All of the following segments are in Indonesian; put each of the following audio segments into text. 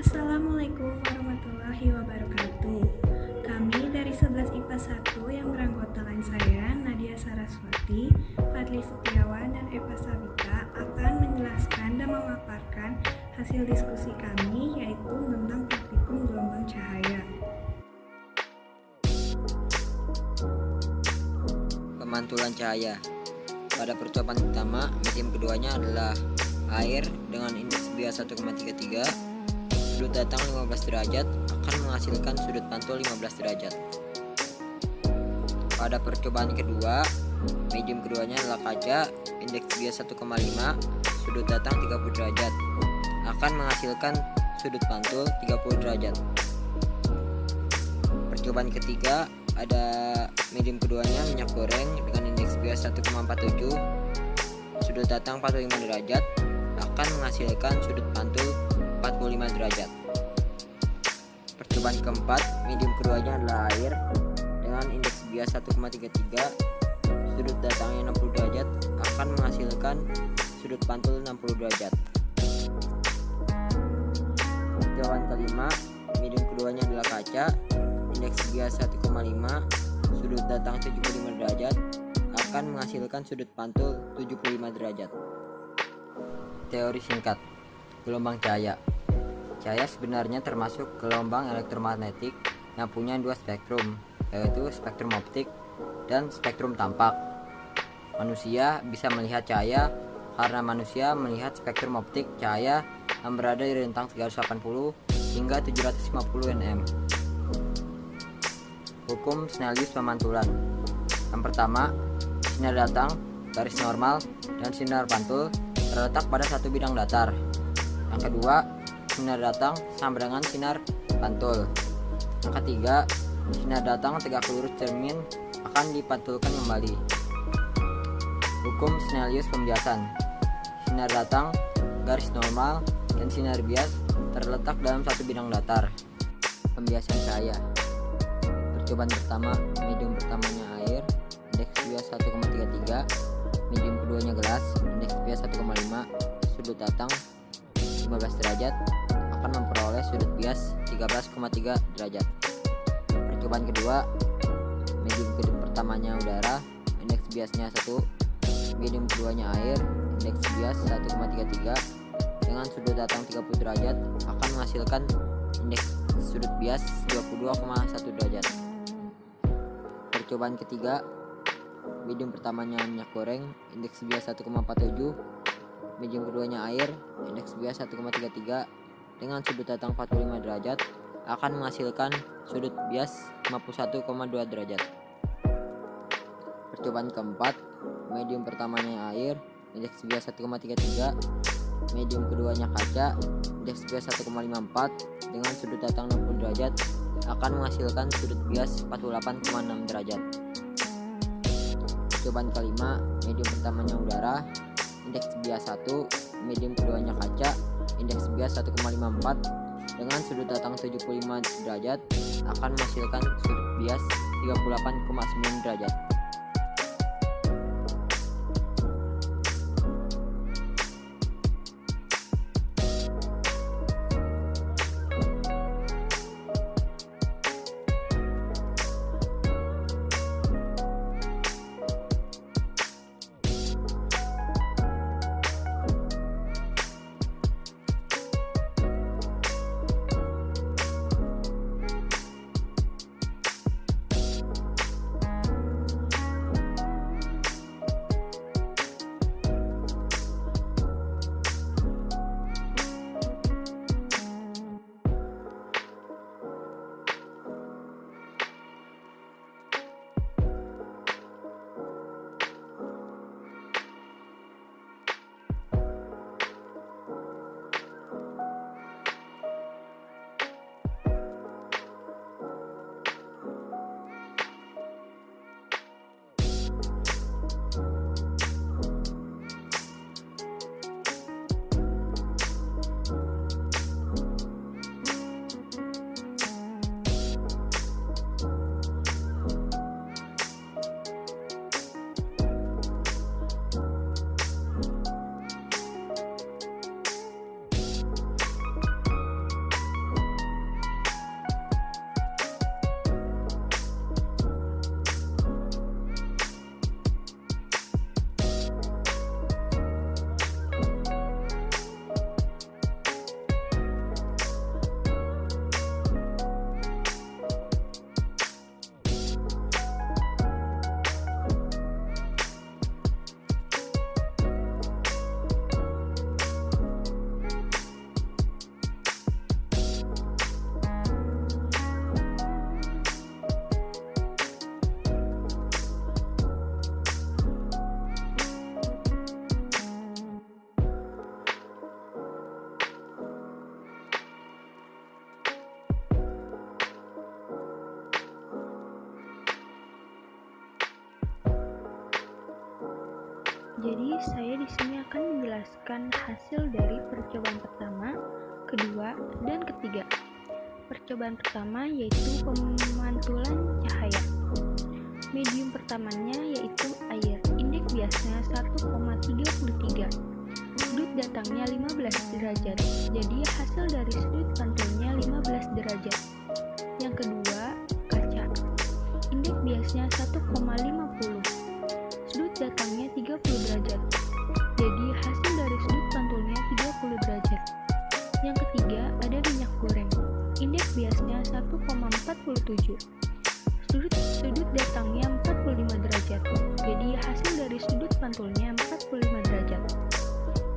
Assalamualaikum warahmatullahi wabarakatuh. Kami dari 11 IPA 1 yang beranggotakan saya, Nadia Saraswati, Fadli Setiawan, dan Eva Sabita akan menjelaskan dan memaparkan hasil diskusi kami, yaitu tentang praktikum gelombang cahaya. Pemantulan cahaya. Pada percobaan pertama, medium keduanya adalah air dengan indeks bias 1,33. Sudut datang 15 derajat akan menghasilkan sudut pantul 15 derajat. Pada percobaan kedua, medium keduanya adalah kaca, indeks bias 1,5, sudut datang 30 derajat akan menghasilkan sudut pantul 30 derajat. Percobaan ketiga ada medium keduanya minyak goreng dengan indeks bias 1,47, sudut datang 45 derajat akan menghasilkan sudut pantul 45 derajat. Percobaan keempat, medium keduanya adalah air dengan indeks bias 1,33, sudut datangnya 60 derajat akan menghasilkan sudut pantul 60 derajat. Percobaan kelima, medium keduanya adalah kaca, indeks bias 1,5, sudut datang 75 derajat akan menghasilkan sudut pantul 75 derajat. Teori singkat gelombang cahaya. Cahaya sebenarnya termasuk gelombang elektromagnetik yang punya dua spektrum, yaitu spektrum optik dan spektrum tampak. Manusia bisa melihat cahaya karena manusia melihat spektrum optik cahaya yang berada di rentang 380 hingga 750 nm. Hukum Snellius pemantulan. Yang pertama, sinar datang, garis normal, dan sinar pantul terletak pada satu bidang datar. Yang kedua, sinar datang sama dengan sinar pantul. Yang ketiga, sinar datang tegak lurus cermin akan dipantulkan kembali. Hukum Snellius pembiasan. Sinar datang, garis normal, dan sinar bias terletak dalam satu bidang datar. Pembiasan cahaya. Percobaan pertama, medium pertamanya air, indeks bias 1,33, medium keduanya gelas, indeks bias 1,5, sudut datang 15 derajat akan memperoleh sudut bias 13,3 derajat. Percobaan kedua, medium pertamanya udara, indeks biasnya 1, medium keduanya air, indeks bias 1,33 dengan sudut datang 30 derajat akan menghasilkan indeks sudut bias 22,1 derajat. Percobaan ketiga, medium pertamanya minyak goreng, indeks bias 1,47, medium keduanya air, indeks bias 1,33 dengan sudut datang 45 derajat akan menghasilkan sudut bias 51,2 derajat. Percobaan keempat, medium pertamanya air, indeks bias 1,33, medium keduanya kaca, indeks bias 1,54 dengan sudut datang 60 derajat akan menghasilkan sudut bias 48,6 derajat. Percobaan kelima, medium pertamanya udara, indeks bias 1, medium keduanya kaca, indeks bias 1,54 dengan sudut datang 75 derajat akan menghasilkan sudut bias 38,9 derajat. saya di sini akan menjelaskan hasil dari percobaan pertama, kedua, dan ketiga. Percobaan pertama yaitu pemantulan cahaya. Medium pertamanya yaitu air. Indeks biasnya 1,33. Sudut datangnya 15 derajat. Jadi hasil dari sudut pantulnya 15 derajat. Yang kedua, kaca. Indeks biasnya 1,50. Sudut datangnya 30 derajat. Jadi hasil dari sudut pantulnya 30 derajat. Yang ketiga, ada minyak goreng. Indeks biasnya 1,47. Sudut datangnya 45 derajat. Jadi hasil dari sudut pantulnya 45 derajat.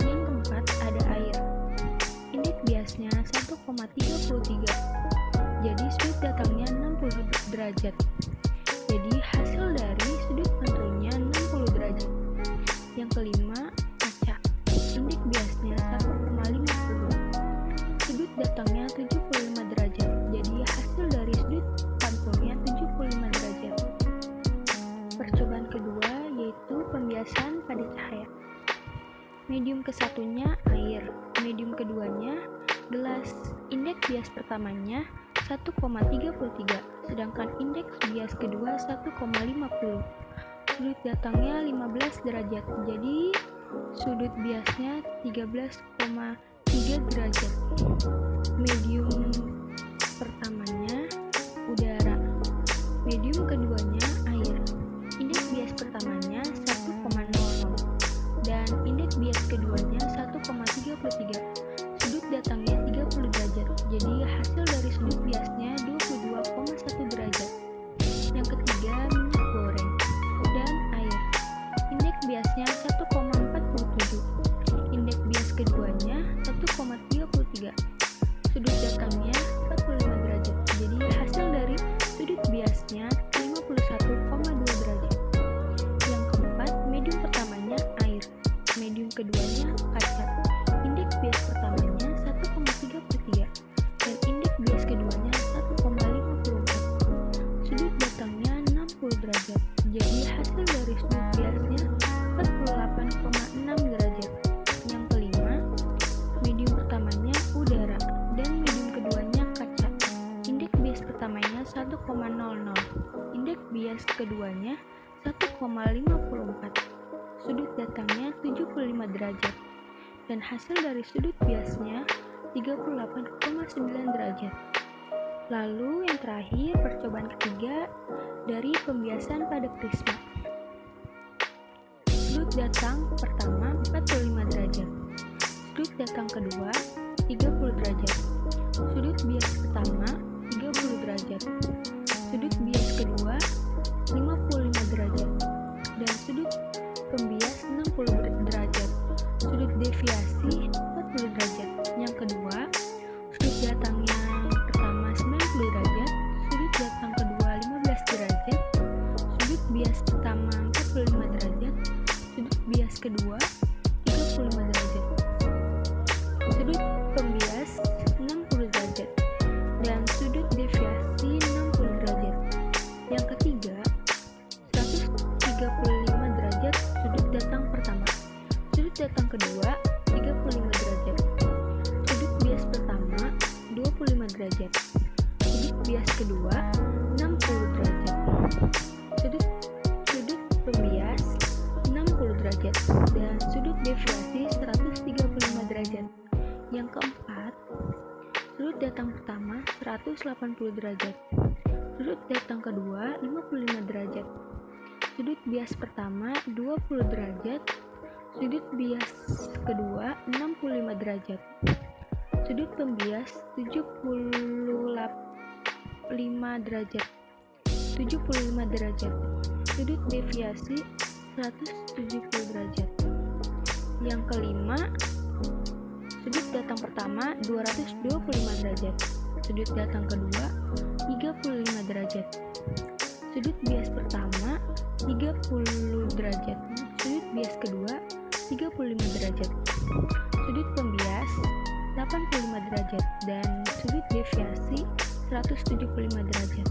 Yang keempat, ada air. Indeks biasnya 1,33. Jadi sudut datangnya 60 derajat. Jadi hasil dari sudut pantulnya 60 derajat. Yang kelima, kaca. Indeks biasnya 1,50. Sudut datangnya 75 derajat. Jadi hasil dari sudut pantulnya 75 derajat. Percobaan kedua yaitu pembiasan pada cahaya. Medium kesatunya air, medium keduanya gelas. Indeks bias pertamanya 1,33, sedangkan indeks bias kedua 1,50. Sudut datangnya 15 derajat. Jadi sudut biasnya 13,3 derajat. Medium pertamanya udara, medium keduanya air. Indeks bias pertamanya 1,00 dan indeks bias keduanya 1,33. Sudut datangnya 30 derajat. Jadi hasil dari sudut biasnya 22,1 derajat. Yang ketiga, minyak goreng dan air. Indeks biasnya 1,47. Indeks bias keduanya 1,33. Sudut datangnya 45 derajat. Jadi hasil dari sudut biasnya 51,2 derajat. Yang keempat, medium pertamanya air, medium keduanya kaca. Indeks bias pertamanya 1,33 dan indeks bias keduanya 1,54. Sudut datangnya 60 derajat. Jadi hasil dari sudut biasnya 48,6 derajat. Yang kelima, medium pertamanya udara dan medium keduanya kaca. Indeks bias pertamanya 1,00. Indeks bias keduanya 1,54. Sudut datangnya 75 derajat. Dan hasil dari sudut biasnya 38,9 derajat. Lalu yang terakhir, percobaan ketiga dari pembiasan pada prisma. Sudut datang pertama 45 derajat. Sudut datang kedua 30 derajat. Sudut bias pertama 30 derajat. Sudut bias kedua 55 derajat. Dan sudut pembias 60 derajat. Sudut deviasi 40 derajat. Yang kedua, sudut datang yang pertama 90 derajat. Sudut datang kedua 15 derajat. Sudut bias pertama 45 derajat. Sudut bias kedua 35 derajat. Sudut pembias 60 derajat dan sudut deviasi 60 derajat. Yang ketiga, 135 derajat sudut datang pertama. Sudut datang kedua 35 derajat. Sudut bias pertama 25 derajat. Sudut bias kedua 60 derajat. Sudut pembias 60 derajat dan sudut deviasi 135 derajat. Yang keempat, sudut datang pertama 180 derajat. Sudut datang kedua 55 derajat. Sudut bias pertama 20 derajat. Sudut bias kedua 65 derajat. Sudut pembias 75 derajat. 75 derajat. Sudut deviasi 170 derajat. Yang kelima, sudut datang pertama 225 derajat. Sudut datang kedua 35 derajat. Sudut bias pertama 30 derajat. Sudut bias kedua 35 derajat. Sudut pembias 85 derajat dan sudut deviasi 175 derajat.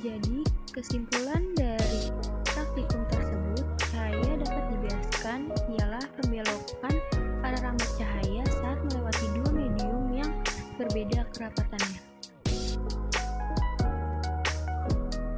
Jadi, kesimpulan dari praktikum tersebut, cahaya dapat dibiaskan dilakukan ialah pembelokan arah rambut cahaya saat melewati dua medium yang berbeda kerapatannya.